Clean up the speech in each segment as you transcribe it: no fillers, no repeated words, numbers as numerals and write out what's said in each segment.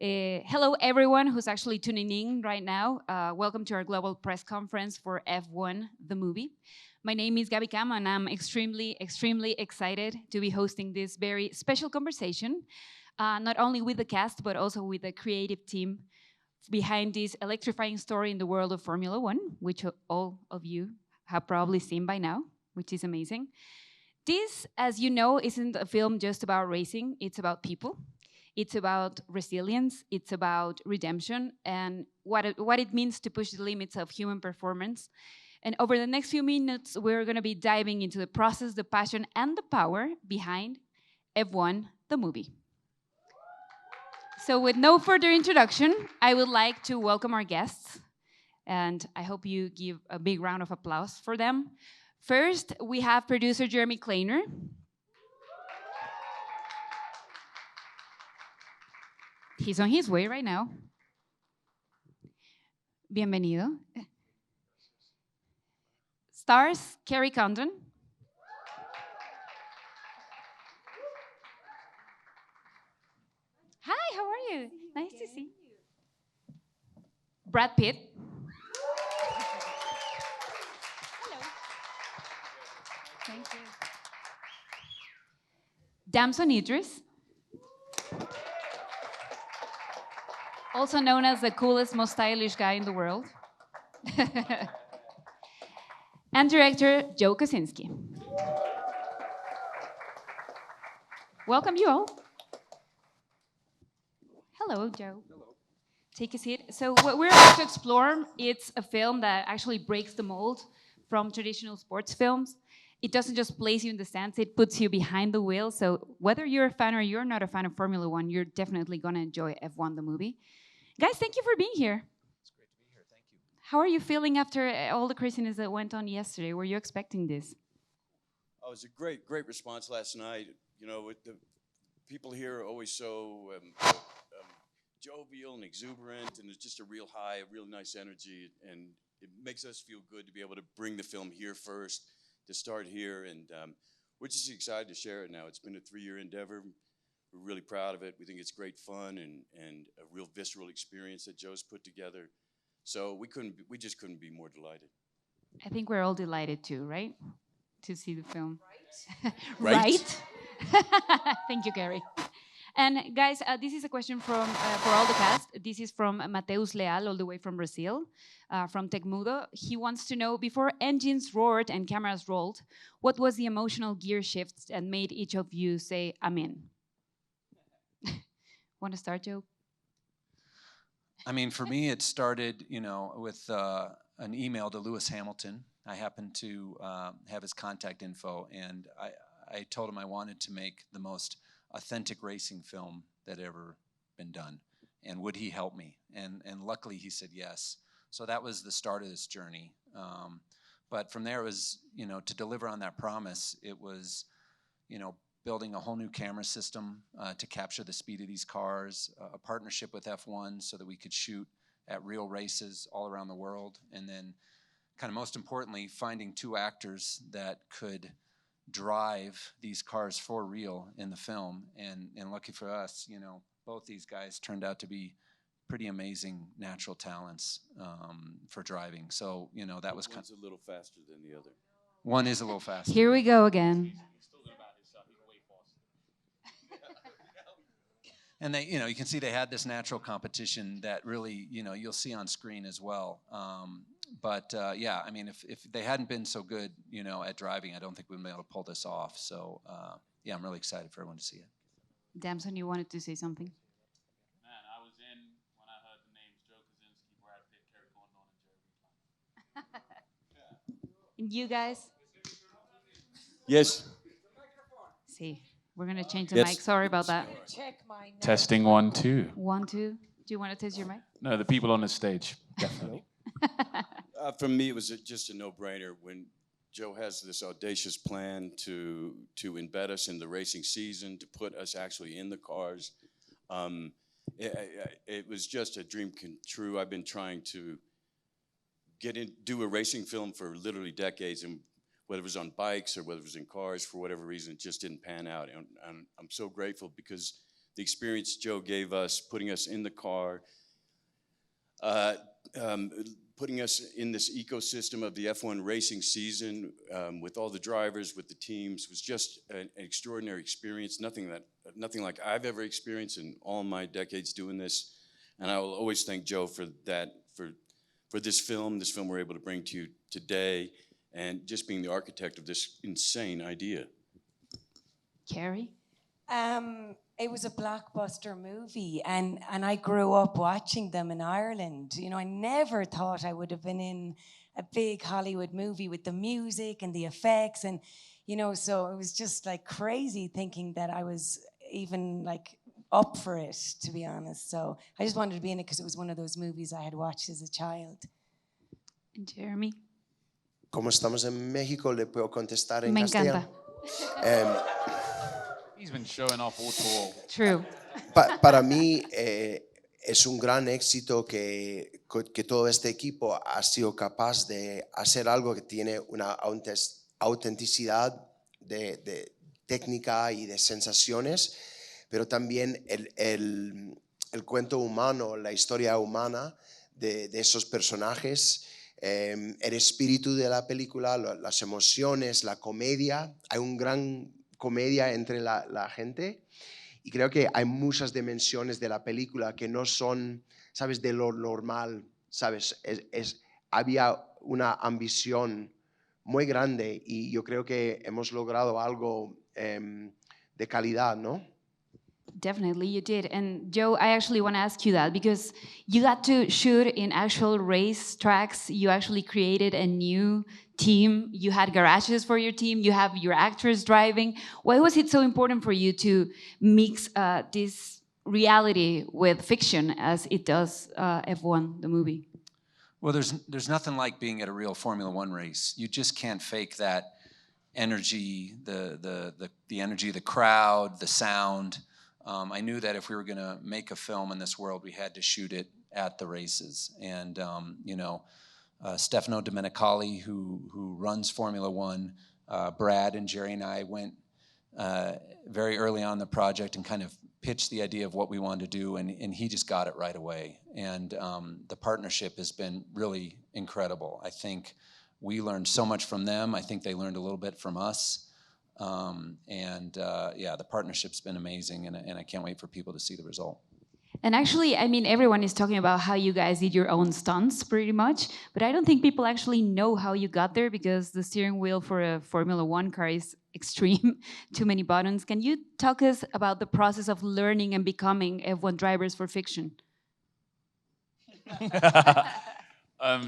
Hello, everyone who's actually tuning in right now. Welcome to our global press conference for F1, the movie. My name is Gaby Cam, and I'm extremely excited to be hosting this very special conversation, not only with the cast, but also with the creative team behind this electrifying story in the world of Formula One, which all of you have probably seen by now, which is amazing. This, as you know, isn't a film just about racing, it's about people. It's about resilience, it's about redemption, and what it means to push the limits of human performance. And over the next few minutes, we're going to be diving into the process, the passion, and the power behind F1, the movie. So with no further introduction, I would like to welcome our guests, and I hope you give a big round of applause for them. First, we have producer Jeremy Kleiner. He's on his way right now. Bienvenido. Stars, Kerry Condon. Hi, how are you? Nice to see you. Brad Pitt. Hello. Thank you. Damson Idris. Also known as the coolest, most stylish guy in the world. And director Joe Kosinski. Welcome you all. Hello, Joe. Hello. Take a seat. So what we're about to explore, it's a film that actually breaks the mold from traditional sports films. It doesn't just place you in the stands, it puts you behind the wheel. So whether you're a fan or you're not a fan of Formula One, you're definitely gonna enjoy F1, the movie. Guys, thank you for being here. It's great to be here. Thank you. How are you feeling after all the craziness that went on yesterday? Were you expecting this? Oh, it was a great response last night. You know, with the people here are always so jovial and exuberant, and it's just a real high, a real nice energy, and it makes us feel good to be able to bring the film here first, to start here, and we're just excited to share it now. It's been a 3-year endeavor. We're really proud of it. We think it's great fun and a real visceral experience that Joe's put together. So we just couldn't be more delighted. I think we're all delighted too, right? To see the film. Right? Right? Thank you, Gary. And guys, this is a question from for all the cast. This is from Mateus Leal, all the way from Brazil, from Tecmudo. He wants to know, before engines roared and cameras rolled, what was the emotional gear shift that made each of you say, "Amen"? Want to start, Joe? I mean, for me, it started, with an email to Lewis Hamilton. I happened to have his contact info, and I told him I wanted to make the most authentic racing film that ever been done, and would he help me? And luckily, he said yes. So that was the start of this journey. But from there, it was, to deliver on that promise, it was, building a whole new camera system to capture the speed of these cars, a partnership with F1 so that we could shoot at real races all around the world, and then kind of most importantly, finding 2 actors that could drive these cars for real in the film. And lucky for us, both these guys turned out to be pretty amazing natural talents for driving. So, that was One's a little faster than the other. One is a little faster. Here we go again. And they, you can see they had this natural competition that really, you'll see on screen as well. But yeah, I mean, if they hadn't been so good, at driving, I don't think we'd be able to pull this off. So yeah, I'm really excited for everyone to see it. Damson, you wanted to say something? Man, I was in when I heard the names Joe Kosinski, Brad Pitt, Kerry Condon, and Jeremy Kleiner. And you guys? Yes. See, we're going to change the Yes. mic. Sorry about that. Testing 1, 2. 1, 2. Do you want to test your mic? No, the people on the stage, definitely. For me, it was just a no-brainer when Joe has this audacious plan to embed us in the racing season, to put us actually in the cars. It was just a dream come true. I've been trying to do a racing film for literally decades, and whether it was on bikes or whether it was in cars, for whatever reason, it just didn't pan out. And I'm so grateful because the experience Joe gave us, putting us in the car, uh, um, putting us in this ecosystem of the F1 racing season with all the drivers, with the teams, was just an extraordinary experience. Nothing like I've ever experienced in all my decades doing this. And I will always thank Joe for that, for this film we're able to bring to you today, and just being the architect of this insane idea. Kerry? It was a blockbuster movie, and I grew up watching them in Ireland. You know, I never thought I would have been in a big Hollywood movie with the music and the effects, and you know, so it was just like crazy thinking that I was even like up for it, to be honest. So I just wanted to be in it because it was one of those movies I had watched as a child. And Jeremy? Como estamos en México, le puedo contestar en Me castellano. encanta. He's been showing off all tour. True. Para mí es un gran éxito que todo este equipo ha sido capaz de hacer algo que tiene una autenticidad de técnica y de sensaciones, pero también el cuento humano, la historia humana de esos personajes, el espíritu de la película, las emociones, la comedia. Hay un gran comedia entre la gente, y creo que hay muchas dimensiones de la película que no son, ¿sabes?, de lo normal, ¿sabes? Había una ambición muy grande, y yo creo que hemos logrado algo de calidad, ¿no? Definitely, you did. And Joe, I actually want to ask you that because you got to shoot in actual race tracks. You actually created a new team. You had garages for your team. You have your actors driving. Why was it so important for you to mix this reality with fiction as it does F1, the movie? Well, there's nothing like being at a real Formula One race. You just can't fake that energy, the energy of the crowd, the sound. I knew that if we were going to make a film in this world, we had to shoot it at the races. And you know, Stefano Domenicali, who runs Formula One, Brad and Jerry and I went very early on in the project and kind of pitched the idea of what we wanted to do, and he just got it right away. And the partnership has been really incredible. I think we learned so much from them. I think they learned a little bit from us. Yeah, the partnership's been amazing, and I can't wait for people to see the result. And actually, I mean, everyone is talking about how you guys did your own stunts pretty much, but I don't think people actually know how you got there because the steering wheel for a Formula One car is extreme, too many buttons. Can you talk us about the process of learning and becoming F1 drivers for fiction?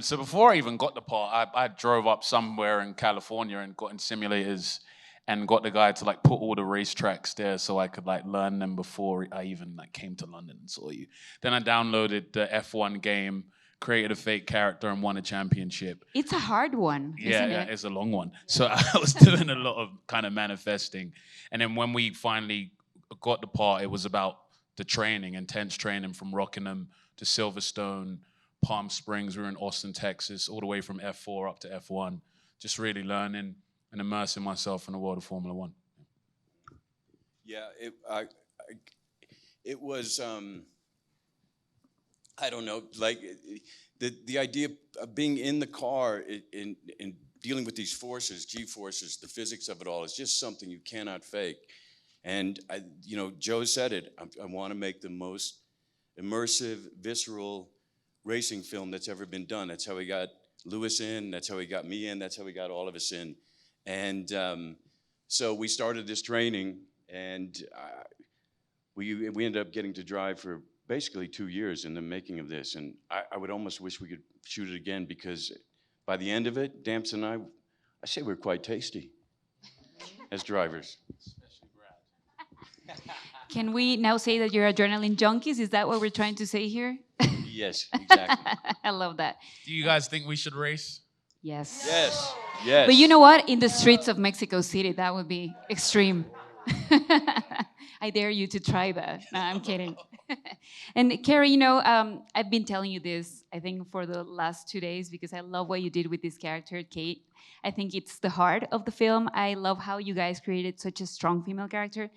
So before I even got the part, I drove up somewhere in California and got in simulators and got the guy to like put all the racetracks there so I could like learn them before I even like came to London and saw you. Then I downloaded the F1 game, created a fake character, and won a championship. It's a hard one, isn't it? It's a long one. So I was doing a lot of kind of manifesting. And then when we finally got the part, it was about the training, intense training from Rockingham to Silverstone, Palm Springs. We were in Austin, Texas, all the way from F4 up to F1, just really learning and immersing myself in the world of Formula One. Yeah, it was, I don't know, like the idea of being in the car and dealing with these forces, G-forces, the physics of it all is just something you cannot fake. And, you know, Joe said it, I want to make the most immersive, visceral racing film that's ever been done. That's how we got Lewis in, that's how he got me in, that's how we got all of us in. And so we started this training, and we ended up getting to drive for basically 2 years in the making of this. And I would almost wish we could shoot it again, because by the end of it, Damson and I say we're quite tasty as drivers. Especially Brad. Can we now say that you're adrenaline junkies? Is that what we're trying to say here? Yes, exactly. I love that. Do you guys think we should race? Yes. Yes, yes. But you know what? In the streets of Mexico City, that would be extreme. I dare you to try that. No, I'm kidding. And Kerry, you know, I've been telling you this, I think, for the last 2 days, because I love what you did with this character, Kate. I think it's the heart of the film. I love how you guys created such a strong female character.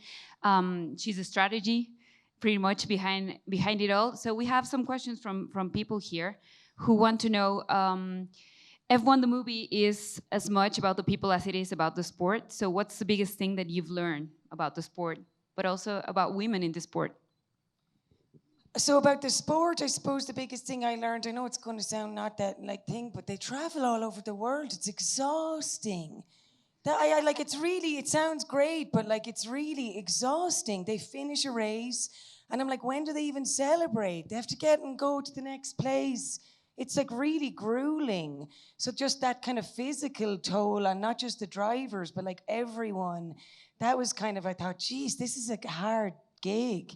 She's a strategy. pretty much behind it all. So we have some questions from people here who want to know. F1 the movie is as much about the people as it is about the sport. So what's the biggest thing that you've learned about the sport, but also about women in the sport? So about the sport, I suppose the biggest thing I learned, I know it's going to sound not that like thing, but they travel all over the world. It's exhausting. I like, it's really, it sounds great, but like it's really exhausting. They finish a race and I'm like, when do they even celebrate? They have to get and go to the next place. It's like really grueling. So just that kind of physical toll on not just the drivers, but like everyone, that was kind of, I thought, geez, this is a hard gig.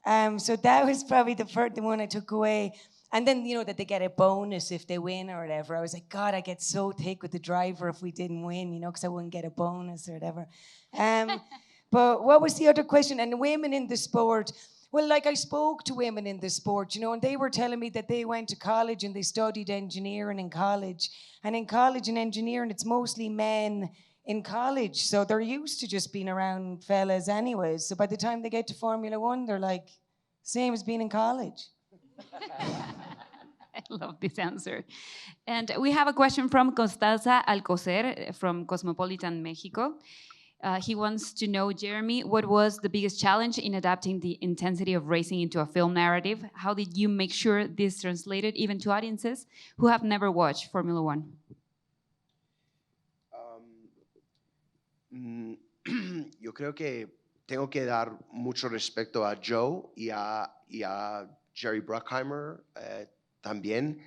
So that was probably the first one I took away. And then, you know, that they get a bonus if they win or whatever. I was like, God, I get so thick with the driver if we didn't win, you know, because I wouldn't get a bonus or whatever. But what was the other question? And women in the sport. Well, like I spoke to women in the sport, you know, and they were telling me that they went to college and they studied engineering in college. And in college and engineering, it's mostly men in college. So they're used to just being around fellas anyways. So by the time they get to Formula One, they're like, same as being in college. I love this answer. And we have a question from Constanza Alcocer from Cosmopolitan, Mexico. He wants to know, Jeremy, what was the biggest challenge in adapting the intensity of racing into a film narrative? How did you make sure this translated even to audiences who have never watched Formula One? Yo creo que tengo que dar mucho respeto a Joe y a Jerry Bruckheimer también,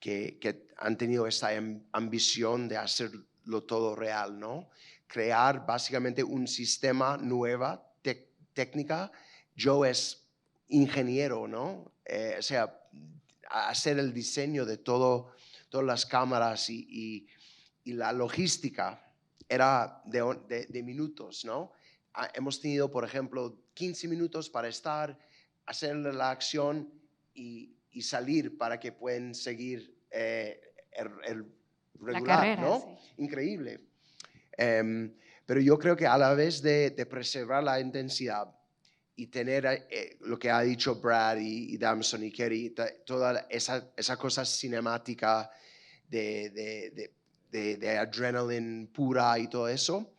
que han tenido esta ambición de hacerlo todo real, ¿no? Crear básicamente un sistema nueva, técnica. Joe es ingeniero, ¿no? O sea, hacer el diseño de todas las cámaras y la logística era de minutos, ¿no? Hemos tenido, por ejemplo, 15 minutos para hacer la acción y salir para que puedan seguir el regular, la carrera, ¿no? Sí. Increíble. Pero yo creo que a la vez de preservar la intensidad y tener lo que ha dicho Brad y Damson y Kerry, toda esa cosa cinemática de adrenaline pura y todo eso,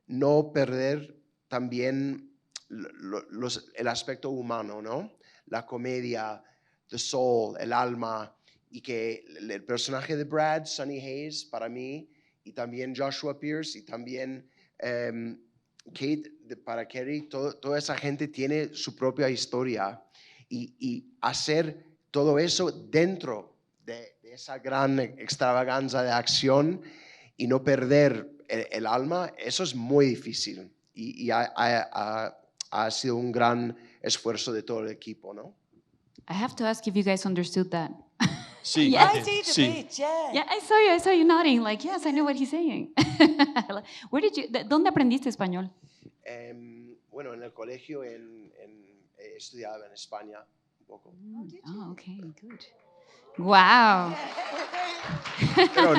no perder también el aspecto humano, ¿no? La comedia, the soul, el alma, y que el personaje de Brad, Sonny Hayes, para mí, y también Joshua Pierce, y también Kate, para Kerry, toda esa gente tiene su propia historia, y hacer todo eso dentro de esa gran extravaganza de acción y no perder el alma, eso es muy difícil. Y ha sido un gran esfuerzo de todo el equipo, ¿no? I have to ask if you guys understood that. Sí, Yeah. I see the sí. bitch, yeah. Yeah, I saw you nodding, like, yes, I know what he's saying. ¿Dónde aprendiste español? Bueno, en el colegio he estudiado en España un poco. Oh, okay, good. Wow. Pero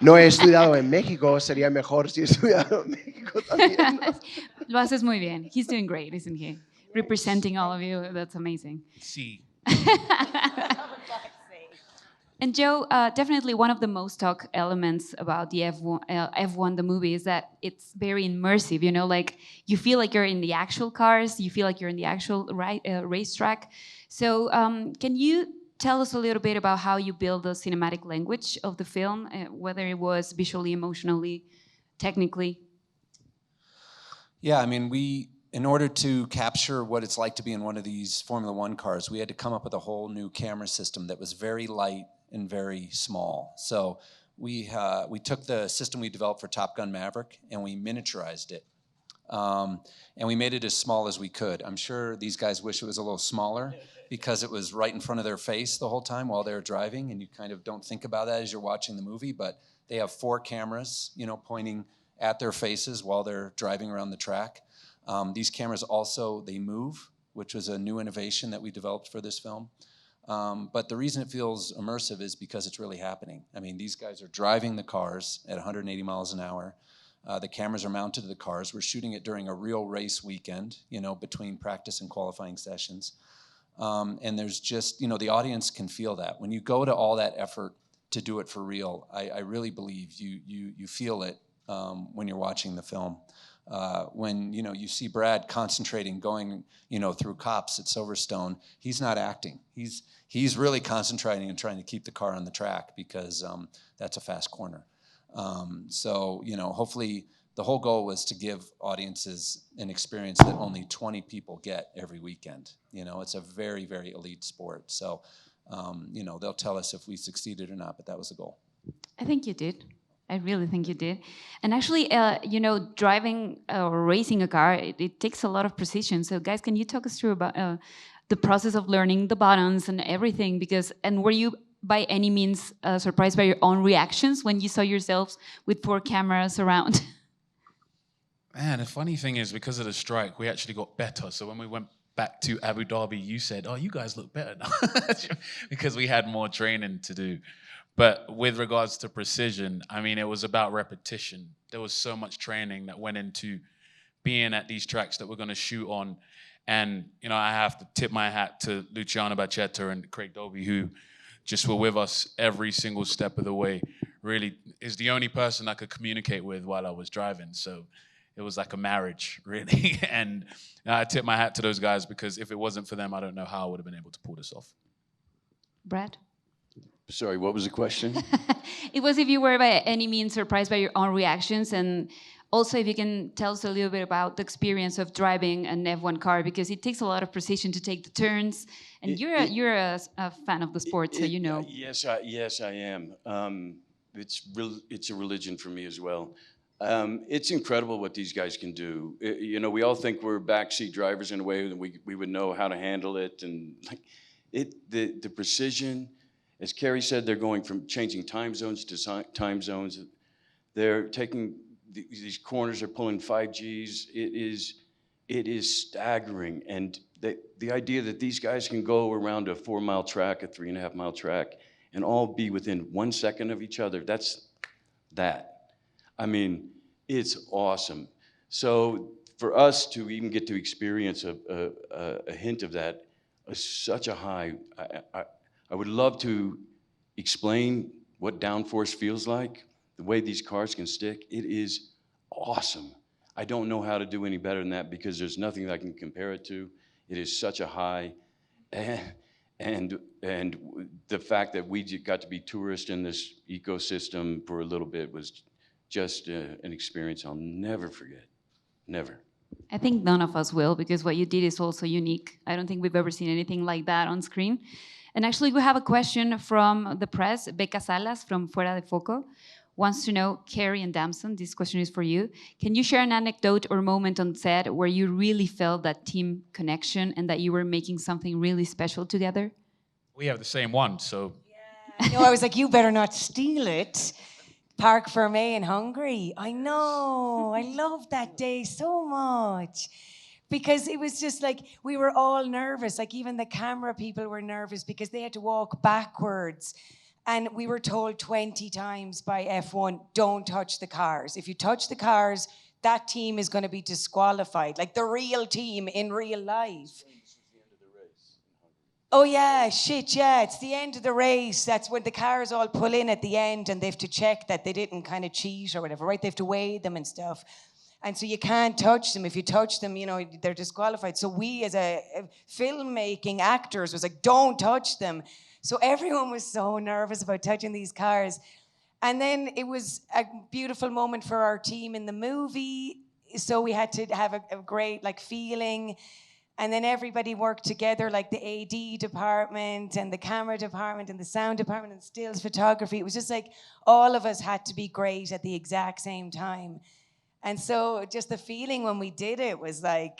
no he estudiado en México, sería mejor si he estudiado en México también, ¿no? Lo haces muy bien. He's doing great, isn't he? Representing all of you, that's amazing. Sí. And Joe, definitely one of the most talked elements about the F1 the movie is that it's very immersive, you know, like you feel like you're in the actual cars, you feel like you're in the actual racetrack. So can you tell us a little bit about how you build the cinematic language of the film, whether it was visually, emotionally, technically? Yeah, I mean, in order to capture what it's like to be in one of these Formula One cars, we had to come up with a whole new camera system that was very light and very small. So we took the system we developed for Top Gun Maverick and we miniaturized it. And we made it as small as we could. I'm sure these guys wish it was a little smaller because it was right in front of their face the whole time while they were driving, and you kind of don't think about that as you're watching the movie, but they have 4 cameras, you know, pointing at their faces while they're driving around the track. These cameras also, they move, which was a new innovation that we developed for this film. But the reason it feels immersive is because it's really happening. I mean, these guys are driving the cars at 180 miles an hour. The cameras are mounted to the cars. We're shooting it during a real race weekend, between practice and qualifying sessions. And there's just, the audience can feel that. When you go to all that effort to do it for real, I really believe you feel it when you're watching the film. When you see Brad concentrating, going through cops at Silverstone, he's not acting. He's really concentrating and trying to keep the car on the track because that's a fast corner. So hopefully the whole goal was to give audiences an experience that only 20 people get every weekend. It's a very, very elite sport. So they'll tell us if we succeeded or not, but that was the goal. I think you did. I really think you did. And actually, driving or racing a car, it takes a lot of precision. So guys, can you talk us through about the process of learning the buttons and everything? And were you by any means surprised by your own reactions when you saw yourselves with 4 cameras around? Man, the funny thing is, because of the strike, we actually got better. So when we went back to Abu Dhabi, you said, "Oh, you guys look better now," because we had more training to do. But with regards to precision, I mean, it was about repetition. There was so much training that went into being at these tracks that we're going to shoot on. And, I have to tip my hat to Luciano Bacchetta and Craig Doby, who just were with us every single step of the way. Really is the only person I could communicate with while I was driving. So it was like a marriage, really. And I tip my hat to those guys, because if it wasn't for them, I don't know how I would have been able to pull this off. Brad? Sorry, what was the question? It was if you were by any means surprised by your own reactions, and also if you can tell us a little bit about the experience of driving an F1 car, because it takes a lot of precision to take the turns, and you're a fan of the sport, so you know. Yes, I am. It's a religion for me as well. It's incredible what these guys can do. We all think we're backseat drivers in a way that we would know how to handle it, and the precision. As Kerry said, they're going from changing time zones to time zones. They're taking these corners, they're pulling 5Gs. It is staggering. And the idea that these guys can go around a 4-mile track, a 3.5-mile track, and all be within 1 second of each other, I mean, it's awesome. So for us to even get to experience a hint of that is such a high. I would love to explain what downforce feels like, the way these cars can stick. It is awesome. I don't know how to do any better than that, because there's nothing that I can compare it to. It is such a high. And the fact that we got to be tourists in this ecosystem for a little bit was just an experience I'll never forget. Never. I think none of us will, because what you did is also unique. I don't think we've ever seen anything like that on screen. And actually, we have a question from the press. Becca Salas from Fuera de Foco wants to know, Kerry and Damson, this question is for you. Can you share an anecdote or moment on set where you really felt that team connection and that you were making something really special together? We have the same one, so. Yeah. I was like, you better not steal it. Parc Fermé in Hungary. I know. I loved that day so much. Because it was just like, we were all nervous. Like, even the camera people were nervous because they had to walk backwards. And we were told 20 times by F1, don't touch the cars. If you touch the cars, that team is going to be disqualified. Like the real team in real life. Oh yeah, shit, yeah, it's the end of the race. That's when the cars all pull in at the end and they have to check that they didn't kind of cheat or whatever, right? They have to weigh them and stuff. And so you can't touch them. If you touch them, they're disqualified. So we as a filmmaking actors was like, don't touch them. So everyone was so nervous about touching these cars. And then it was a beautiful moment for our team in the movie. So we had to have a great feeling. And then everybody worked together, like the AD department and the camera department and the sound department and stills photography. It was just like all of us had to be great at the exact same time. And so just the feeling when we did it was like,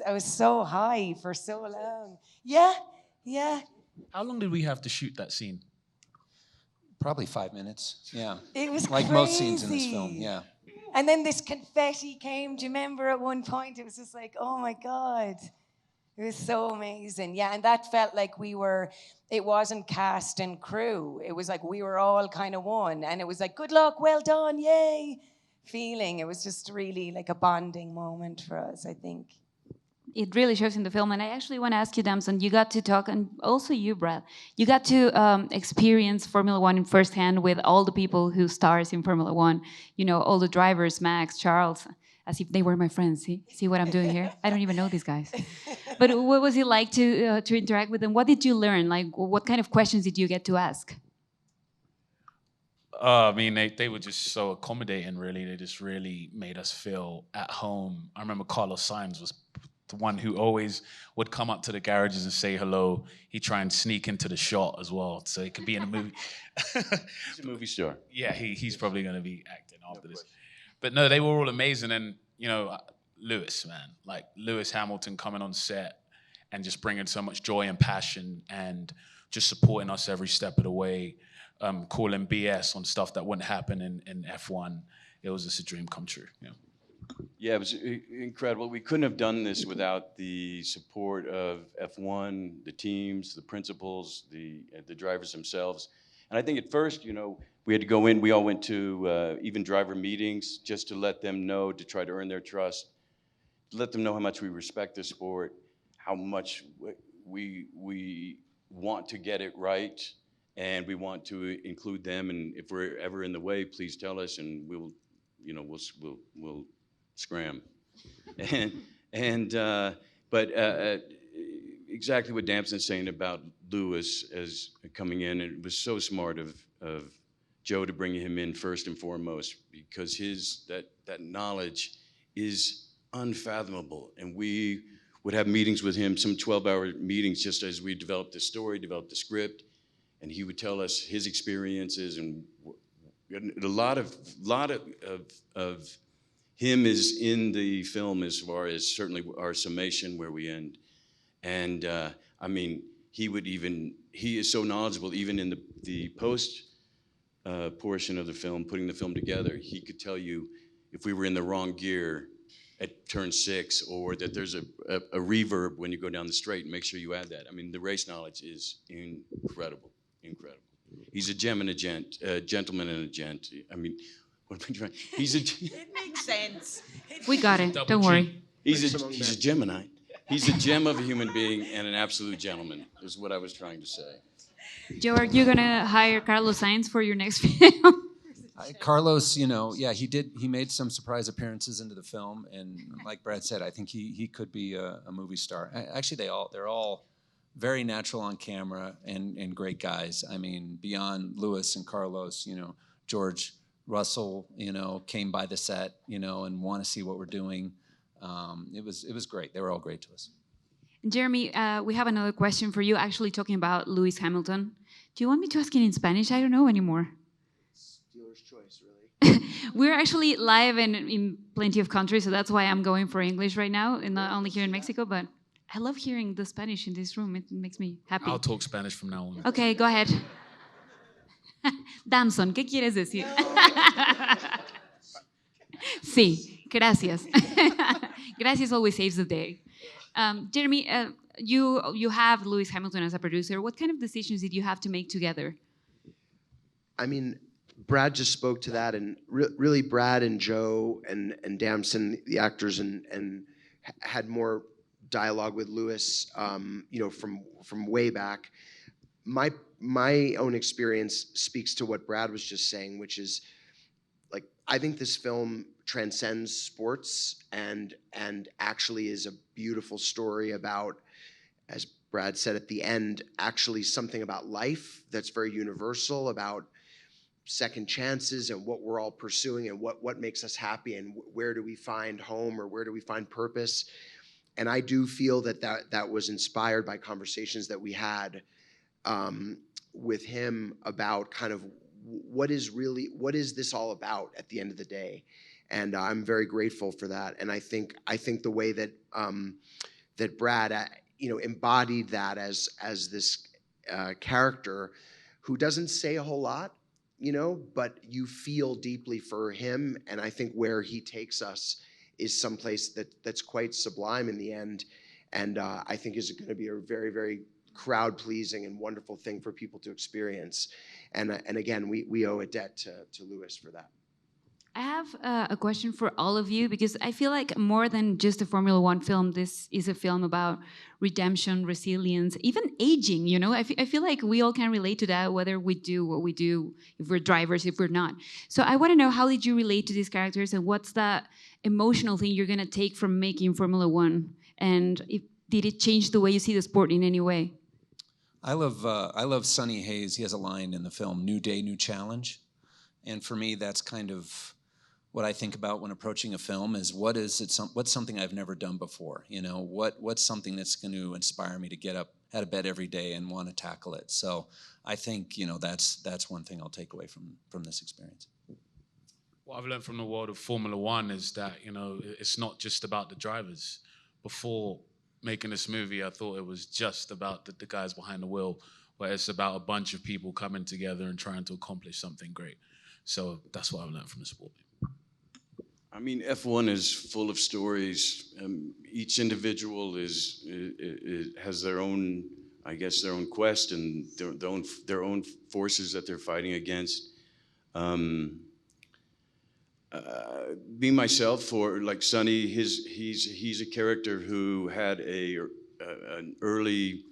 I was so high for so long. Yeah. How long did we have to shoot that scene? Probably 5 minutes, yeah. It was like crazy. Most scenes in this film, yeah. And then this confetti came, do you remember at one point? It was just like, oh my God. It was so amazing. Yeah, and that felt like it wasn't cast and crew. It was like we were all kind of one. And it was like, good luck, well done, yay. feeling. It was just really like a bonding moment for us, I think. It really shows in the film, and I actually want to ask you, Damson, you got to talk, and also you, Brad, you got to experience Formula One in firsthand with all the people who stars in Formula One, you know, all the drivers, Max, Charles, as if they were my friends. See what I'm doing here? I don't even know these guys. But what was it like to interact with them? What did you learn? Like, what kind of questions did you get to ask? I mean, they were just so accommodating, really. They just really made us feel at home. I remember Carlos Sainz was the one who always would come up to the garages and say hello. He'd try and sneak into the shot as well, so he could be in a movie. He's a movie star. Yeah, he's probably going to be acting after this. But no, they were all amazing. And, you know, Lewis, man, like Lewis Hamilton coming on set and just bringing so much joy and passion and just supporting us every step of the way, calling BS on stuff that wouldn't happen in F1. It was just a dream come true. Yeah. Yeah, it was incredible. We couldn't have done this without the support of F1, the teams, the principals, the drivers themselves. And I think at first, you know, we had to go in. We all went to even driver meetings just to let them know, to try to earn their trust, to let them know how much we respect the sport, how much we want to get it right, and we want to include them. And if we're ever in the way, please tell us, and we'll scram. But exactly what Damson's saying about Lewis as coming in, it was so smart of Joe to bring him in first and foremost, because that knowledge is unfathomable. And we would have meetings with him, some 12-hour meetings, just as we developed the story, developed the script, and he would tell us his experiences, and a lot of him is in the film as far as certainly our summation where we end. And I mean, he is so knowledgeable, even in the post portion of the film, putting the film together. He could tell you if we were in the wrong gear at turn 6, or that there's a reverb when you go down the straight, and make sure you add that. I mean, the race knowledge is incredible, incredible. He's a gem and a gent, gentleman and a gent. I mean, what am I trying? It makes sense. We got it. Don't worry. He's a Gemini. He's a gem of a human being and an absolute gentleman, is what I was trying to say. Joe, are you gonna hire Carlos Sainz for your next film? Carlos, you know, yeah, he made some surprise appearances into the film, and like Brad said, I think he could be a movie star. Actually, they're all very natural on camera and great guys. I mean, beyond Lewis and Carlos, you know, George Russell, you know, came by the set, you know, and want to see what we're doing. It was great. They were all great to us. Jeremy, we have another question for you, actually talking about Lewis Hamilton. Do you want me to ask it in Spanish? I don't know anymore. It's dealer's choice, really. We're actually live in plenty of countries, so that's why I'm going for English right now, and not only here in Mexico, but I love hearing the Spanish in this room. It makes me happy. I'll talk Spanish from now on. Okay, go ahead. Damson, ¿qué quieres decir? Sí, gracias. Gracias always saves the day. Jeremy, you have Lewis Hamilton as a producer. What kind of decisions did you have to make together? I mean, Brad just spoke to that, and really Brad and Joe and Damson, the actors, and had more dialogue with Lewis, you know, from way back. My own experience speaks to what Brad was just saying, which is, like, I think this film transcends sports and actually is a beautiful story about, as Brad said at the end, actually something about life that's very universal, about second chances and what we're all pursuing and what makes us happy and where do we find home or where do we find purpose. And I do feel that was inspired by conversations that we had with him about kind of what is this all about at the end of the day. And I'm very grateful for that. And I think the way that that Brad you know, embodied that as this character who doesn't say a whole lot, you know, but you feel deeply for him. And I think where he takes us is someplace that's quite sublime in the end, and I think is going to be a very, very crowd-pleasing and wonderful thing for people to experience. And again, we owe a debt to Lewis for that. I have a question for all of you because I feel like more than just a Formula One film, this is a film about redemption, resilience, even aging. You know, I feel like we all can relate to that, whether we do what we do, if we're drivers, if we're not. So I want to know, how did you relate to these characters, and what's that emotional thing you're gonna take from making Formula One? And did it change the way you see the sport in any way? I love Sonny Hayes. He has a line in the film, "New day, new challenge," and for me, that's kind of what I think about when approaching a film is what's something I've never done before? You know, what's something that's going to inspire me to get up out of bed every day and want to tackle it? So I think, you know, that's one thing I'll take away from this experience. What I've learned from the world of Formula One is that, you know, it's not just about the drivers. Before making this movie, I thought it was just about the guys behind the wheel, where it's about a bunch of people coming together and trying to accomplish something great. So that's what I've learned from the sport. I mean, F1 is full of stories. Each individual has their own, I guess, their own quest and their own forces that they're fighting against. Me myself, or like Sonny, he's a character who had an early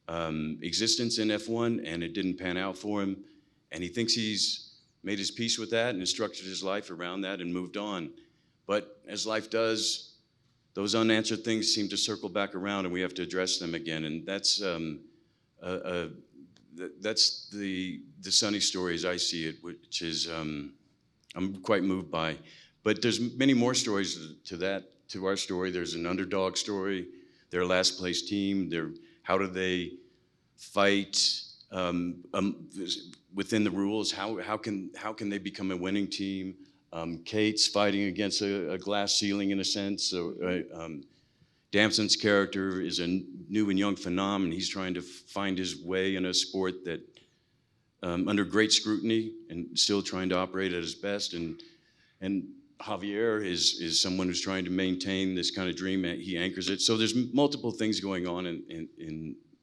existence in F1, and it didn't pan out for him, and he thinks he's made his peace with that and structured his life around that and moved on. But as life does, those unanswered things seem to circle back around, and we have to address them again. And that's the Sonny story as I see it, which is I'm quite moved by. But there's many more stories to our story. There's an underdog story, their last place team, how do they fight within the rules? How can they become a winning team? Kate's fighting against a glass ceiling in a sense. So Damson's character is a new and young phenom, and he's trying to find his way in a sport that under great scrutiny and still trying to operate at his best. And Javier is someone who's trying to maintain this kind of dream. He anchors it. So there's multiple things going on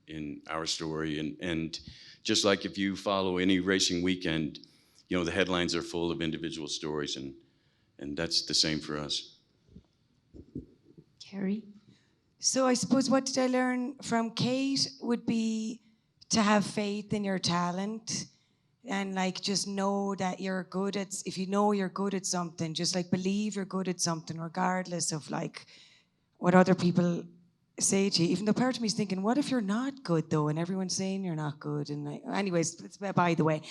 in our story, and just like if you follow any racing weekend, you know, the headlines are full of individual stories, and that's the same for us. Kerry? So I suppose what did I learn from Kate would be to have faith in your talent, and like just know that you're good at, if you know you're good at something, just like believe you're good at something regardless of like what other people say to you. Even though part of me is thinking, what if you're not good though, and everyone's saying you're not good? And like, anyways, it's by the way.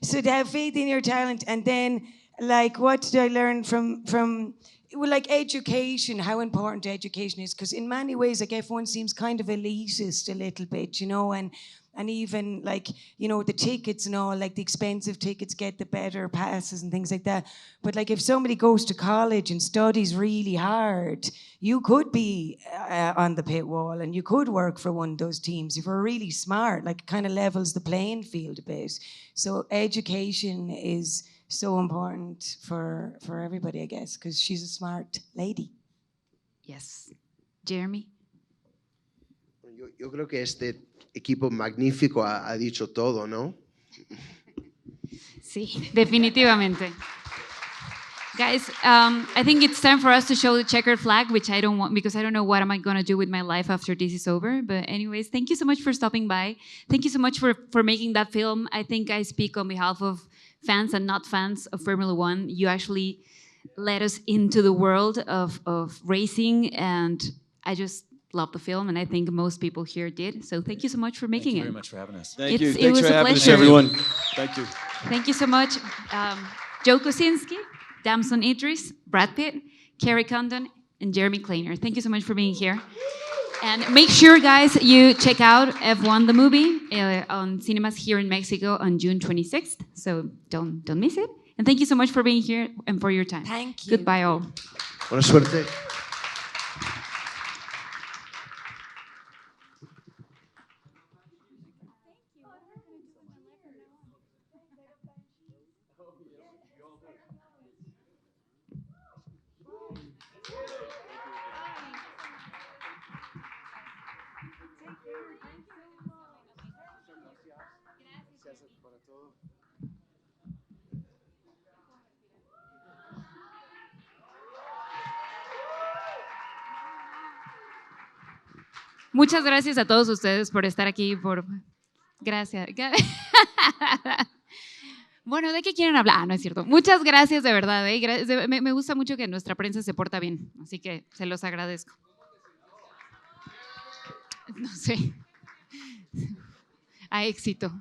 So to have faith in your talent, and then like what did I learn from well, like education, how important education is, because in many ways, like F1 seems kind of elitist a little bit, you know, and even like, you know, the tickets and all, like the expensive tickets get the better passes and things like that. But like if somebody goes to college and studies really hard, you could be on the pit wall and you could work for one of those teams if you're really smart. Like it kind of levels the playing field a bit. So education is so important for everybody, I guess, because she's a smart lady. Yes. Jeremy? Yo creo que este equipo magnífico ha dicho todo, ¿no? Sí, definitivamente. Guys, I think it's time for us to show the checkered flag, which I don't want because I don't know what am I going to do with my life after this is over. But anyways, thank you so much for stopping by. Thank you so much for making that film. I think I speak on behalf of fans and not fans of Formula One. You actually led us into the world of racing, and I just love the film, and I think most people here did. So thank you so much for making it. Thank you very much for having us. Thank you. It Thanks was for a having us, pleasure. everyone. Thank you. Thank you so much. Joe Kosinski, Damson Idris, Brad Pitt, Kerry Condon, and Jeremy Kleiner. Thank you so much for being here. And make sure, guys, you check out F1 the movie on cinemas here in Mexico on June 26th. So don't miss it. And thank you so much for being here and for your time. Thank you. Goodbye, all. Buena suerte. Muchas gracias a todos ustedes por estar aquí, Gracias. Bueno, ¿de qué quieren hablar? Ah, no es cierto. Muchas gracias, de verdad. Me gusta mucho que nuestra prensa se porta bien, así que se los agradezco. No sé. A éxito.